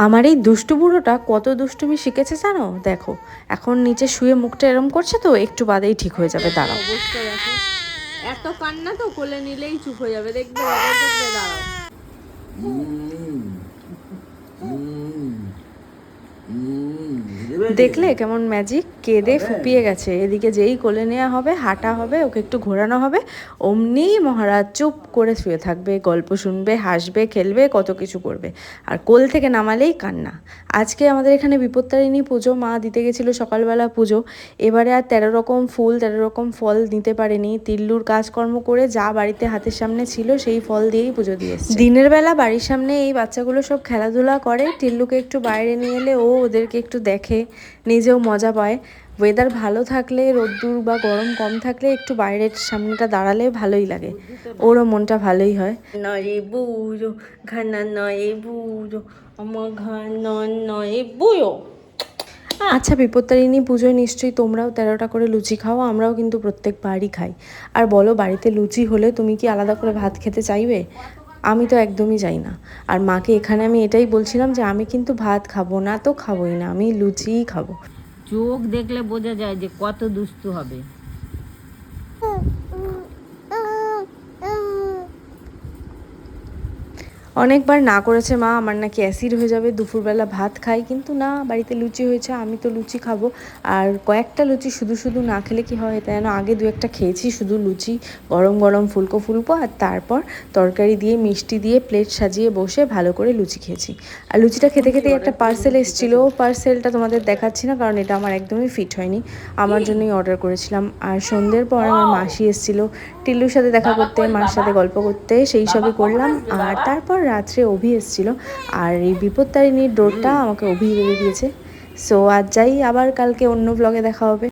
আমার এই দুষ্টু বুড়োটা কত দুষ্টুমি শিখেছে জানো, দেখো এখন নিচে শুয়ে মুখটা এরম করছে, তো একটু বাদেই ঠিক হয়ে যাবে, দাঁড়াও। অবস্থা দেখো, এত কান্না তো কোলে নিলেই চুপ হয়ে যাবে, দেখবে দেখবে, দাঁড়াও। দেখলে কেমন ম্যাজিক, কেঁদে ফুপিয়ে গেছে। এদিকে যেই কোলে নেওয়া হবে, হাঁটা হবে, ওকে একটু ঘোরানো হবে, অমনি মহারাজ চুপ করে শুয়ে থাকবে, গল্প শুনবে, হাসবে, খেলবে, কত কিছু করবে। আর কোল থেকে নামালেই কান্না। আজকে আমাদের এখানে বিপত্তারিণী পুজো, মা দিতে গেছিলো সকালবেলা পুজো। এবারে আর 13 রকম ফুল 13 রকম ফল নিতে পারেনি। তিল্লুর কাজকর্ম করে যা বাড়িতে হাতের সামনে ছিল সেই ফল দিয়েই পুজো দিয়েছে। দিনের বেলা বাড়ির সামনে এই বাচ্চাগুলো সব খেলাধুলা করে, টিল্লুকে একটু বাইরে নিয়ে এলে ও ওদেরকে একটু দেখে, নিজেও মজা পায়। ওয়েদার ভালো থাকলে, রোদ্দুর বা গরম কম থাকলে একটু বাইরের সামনেটা দাঁড়ালে ভালোই লাগে, ওরও মনটা ভালোই হয়। নয় বুড়ো ঘানা, নয় বুড়ো আমার ঘানা, নয় বুড়ো। আচ্ছা, বিপত্তারিণী পুজোয় নিশ্চয়ই তোমরাও 13টা করে লুচি খাও, আমরাও কিন্তু প্রত্যেকবারই খাই। আর বলো, বাড়িতে লুচি হলে তুমি কি আলাদা করে ভাত খেতে চাইবে? আমি তো একদমই যাই না। আর মাকে এখানে আমি এটাই বলছিলাম যে আমি কিন্তু ভাত খাবো না, তো খাবোই না, আমি লুচিই খাবো। চোখ দেখলে বোঝা যায় যে কত দুষ্টু হবে। অনেকবার না করেছে মা, আমার নাকি অ্যাসিড হয়ে যাবে, দুপুরবেলা ভাত খাই, কিন্তু না, বাড়িতে লুচি হয়েছে, আমি তো লুচি খাবো। আর কয়েকটা লুচি শুধু শুধু না খেলে কি হয়, তাই না, আগে 2-1টা খেয়েছি শুধু লুচি, গরম গরম ফুলকো ফুলকো, আর তারপর তরকারি দিয়ে মিষ্টি দিয়ে প্লেট সাজিয়ে বসে ভালো করে লুচি খেয়েছি। আর লুচিটা খেতে খেতে একটা পার্সেল এসেছিলো, পার্সেলটা তোমাদের দেখাচ্ছি না কারণ এটা আমার একদমই ফিট হয়নি, আমার জন্যই অর্ডার করেছিলাম। আর সন্ধ্যের পর আমার মাসি এসেছিলো টিল্লুর সাথে দেখা করতে, মার সাথে গল্প করতে, সেই সবই করলাম। আর তারপর রাত্রে অভি এসেছিল, আর এই বিপত্তারিণীর ডোরটা আমাকে অভি বেঁধে দিয়েছে। সো আজ যাই, আবার কালকে অন্য ব্লগে দেখা হবে।